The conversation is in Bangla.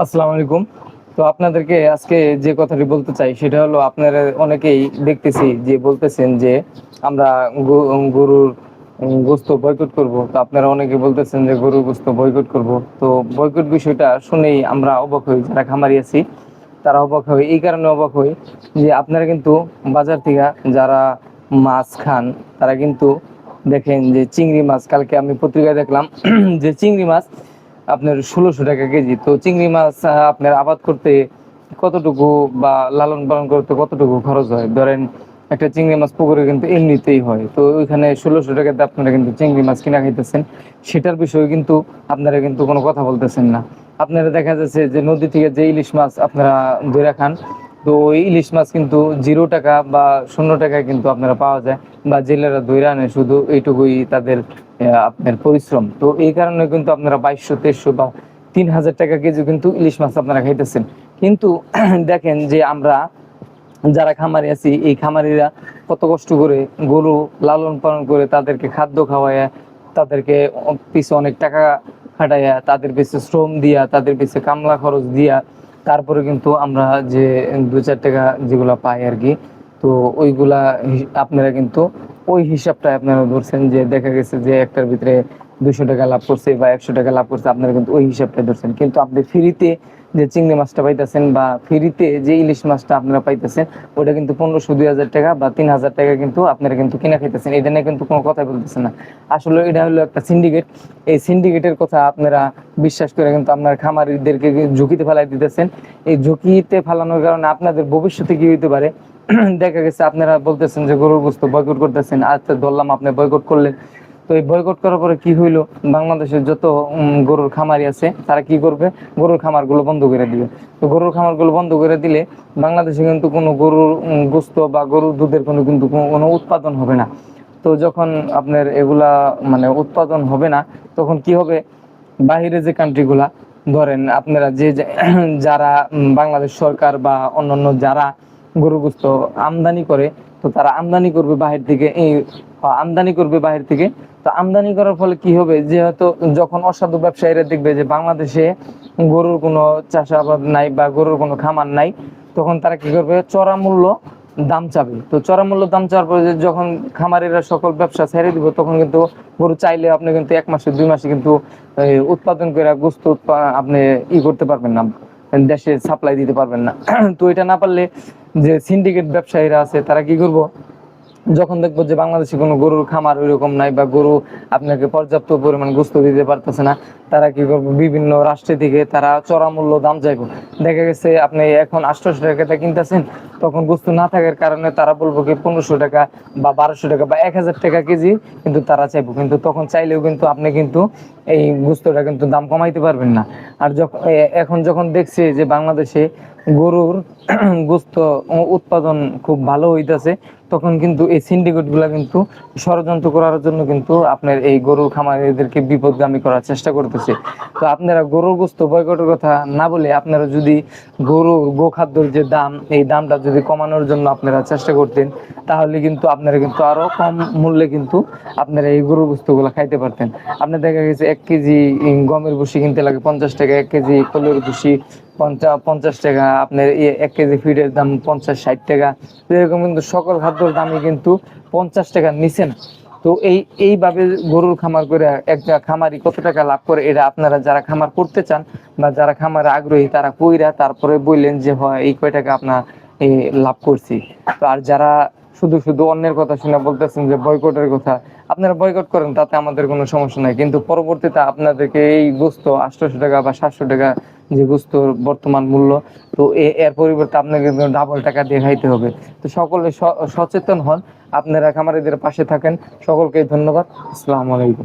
আসসালামু আলাইকুম। তো আপনাদেরকে আজকে যে কথাটি বলতে চাই সেটা হলো, আপনারা অনেকেই দেখতেছি যে বলতেছেন যে আমরা গরুর গোস্ত বয়কট করব। তো আপনারা অনেকে বলতেছেন যে গরুর গোস্ত বয়কট করব। তো বয়কট বিষয়টা শুনেই আমরা অবাক হই, যারা খামারি আছি তারা অবাক হই। এই কারণে অবাক হই যে আপনারা কিন্তু বাজার থেকে যারা মাছ খান তারা কিন্তু দেখেন যে চিংড়ি মাছ, কালকে আমি পত্রিকায় দেখলাম যে চিংড়ি মাছ আপনার 1600 টাকা কেজি। তো চিংড়ি মাছ আপনার আবাদ করতে কতটুকু বা লালন পালন করতে কতটুকু খরচ হয়? ধরেন একটা চিংড়ি মাছ পুকুরে কিন্তু এমনিতেই হয়, তো ওইখানে 1600 টাকাতে আপনারা কিন্তু চিংড়ি মাছ কিনা খাইতেছেন, সেটার বিষয়ে কিন্তু আপনারা কিন্তু কোনো কথা বলতেছেন না। আপনারা দেখা যাচ্ছে যে নদী থেকে যে ইলিশ মাছ আপনারা ধরে খান, তো ওই ইলিশ মাছ কিন্তু 0 টাকা বা 0 টাকায় কিন্তু আপনারা পাওয়া যায়, বা জেলেরা ধরে আনে, শুধু এইটুকুই তাদের আপনার পরিশ্রম। তো এই কারণে কিন্তু আপনারা 2200, 2300 বা 3000 টাকা কেজি কিন্তু ইলিশ মাছ আপনারা খাইতেছেন। কিন্তু দেখেন যে আমরা যারা খামারি আছি, এই খামারিরা কত কষ্ট করে গরু লালন পালন করে তাদেরকে খাদ্য খাওয়ায়, তাদেরকে পিছু অনেক টাকা খাটাইয়া, তাদের পিছু শ্রম দিয়া, তাদের পিছু কামলা খরচ দিয়া, তারপরে কিন্তু আমরা যে 2-4 টাকা যেগুলা পাই আর কি, তো ওইগুলা আপনারা কিন্তু ওই হিসাবটা আপনারা ধরছেন, যে দেখা গেছে যে একটার ভিতরে 200 টাকা লাভ করছে বা 100 টাকা লাভ করছে, আপনারা কিন্তু ওই হিসাবটা ধরছেন। কিন্তু আপনি ফ্রিতে যে চিংড়ি মাছটা পাইতেছেন বা ফ্রিতে যে ইলিশ মাছটা আপনারা পাইতেছেন, ওটা কিন্তু 1500, 2000 টাকা বা 3000 টাকা কিন্তু আপনারা কিন্তু কিনা খাইতেছেন। এটা নিয়ে কিন্তু কোনো কথা বলতেছেন না। আসলে এটা হলো একটা সিন্ডিকেট। এই সিন্ডিকেটের কথা আপনারা বিশ্বাস করে কিন্তু আপনার খামারিদেরকে ঝুঁকিতে ফেলাই দিতেছেন। এই ঝুঁকিতে ফেলানোর কারণে আপনাদের ভবিষ্যতে কি হইতে পারে, দেখা গেছে আপনারা বলতেছেন যে গরুর গোস্ত বয়কট করতেছেন, আজকে ধরলাম আপনি বয়কট করলেন। তো এই বয়কট করার পরে কি হইলো, বাংলাদেশের যত গরুর খামারি আছে তারা কি করবে, গরুর খামারগুলো বন্ধ করে দিবে। তো গরুর খামারগুলো বন্ধ করে দিলে বাংলাদেশে কিন্তু কোনো গরুর গোস্ত বা গরুর দুধের কিন্তু কোনো উৎপাদন হবে না। তো যখন আপনার এগুলা মানে উৎপাদন হবে না, তখন কি হবে, বাহিরে যে কান্ট্রিগুলা, ধরেন আপনারা যে যারা বাংলাদেশ সরকার বা অন্যান্য যারা গরু গোস্ত আমদানি করে, তো তারা আমদানি করবে বাহির থেকে, এই আমদানি করবে বাহির থেকে। তো আমদানি করার ফলে কি হবে, যেহেতু যখন অসাধু ব্যবসায়ীরা দেখবে যে বাংলাদেশে গরুর কোনো চাষাবাদ নাই বা গরুর কোনো খামার নাই, তখন তারা কি করবে, চড়া মূল্য দাম চাবে। তো চড়া মূল্য দাম চাওয়ার পরে যখন খামারিরা সকল ব্যবসা ছেড়ে দিব, তখন কিন্তু গরু চাইলে আপনি কিন্তু 1 মাসে 2 মাসে কিন্তু উৎপাদন করে গোস্ত আপনি করতে পারবেন না, দেশে সাপ্লাই দিতে পারবেন না। তো এটা না পারলে যে সিন্ডিকেট ব্যবসায়ীরা আছে তারা কি করব, যখন দেখবো যে বাংলাদেশে কোনো গরুর খামার ওইরকম নাই বা গরু আপনাকে পর্যাপ্ত পরিমাণ গোস্ত দিতে পারতেছে না, তারা কি করবো, বিভিন্ন রাষ্ট্র থেকে তারা চড়া মূল্য দাম চাইবো। দেখা গেছে আপনি এখন 800 টাকাতে কিনতেছেন, তখন গোস্ত না থাকার কারণে তারা বলবো কি 1500 টাকা বা 1200 টাকা বা 1000 টাকা কেজি কিন্তু তারা চাইবো। কিন্তু তখন চাইলেও কিন্তু আপনি কিন্তু এই গোস্তটা কিন্তু দাম কমাইতে পারবেন না। আর যখন এখন যখন দেখছি যে বাংলাদেশে গরুর গোস্ত উৎপাদন খুব ভালো হইতেছে, তখন কিন্তু এই সিন্ডিকেট গুলা কিন্তু ষড়যন্ত্র করার জন্য কিন্তু আপনার এই গরুর খামারিদেরকে বিপদগামী করার চেষ্টা করতেছে। তো আপনারা গরুর গোস্ত বয়কটের কথা না বলে আপনারা যদি গোখাদ্যের যে দাম, এই দামটা যদি কমানোর জন্য আপনারা চেষ্টা করতেন, তাহলে কিন্তু আপনারা কিন্তু আরো কম মূল্যে কিন্তু আপনারা এই গরুর গোস্ত গুলা খাইতে পারতেন। আপনার দেখা গেছে 1 কেজি গমের ভুসি কিনতে লাগে 50 টাকা, 1 কেজি কলের ভুসি 50 টাকা, আপনার 1 কেজি ফিডের দাম 50-60 টাকা। তো এরকম কিন্তু সকল খাদ্যের দামই কিন্তু 50 টাকার নিচে না। তো এইভাবে গরুর খামার করে একটা খামারি কত টাকা লাভ করে, এটা আপনারা যারা খামার করতে চান বা যারা খামারে আগ্রহী তারা কইরা তারপরে বললেন যে হয় এই কয় টাকা আপনার এই লাভ করছি। তো আর যারা শুধু শুধু অন্যের কথা শুনে বলতেছেন যে বয়কটের কথা, আপনারা বয়কট করেন, তাতে আমাদের কোনো সমস্যা নাই। কিন্তু পরবর্তীতে আপনাদেরকে এই গোস্ত 800 টাকা বা 700 টাকা যে গোস্তর বর্তমান মূল্য, তো এর পরিবর্তে আপনাকে ডাবল টাকা দিয়ে খাইতে হবে। তো সকলে সচেতন হন, আপনারা খামারিদের পাশে থাকেন। সকলকে ধন্যবাদ। আসসালামু আলাইকুম।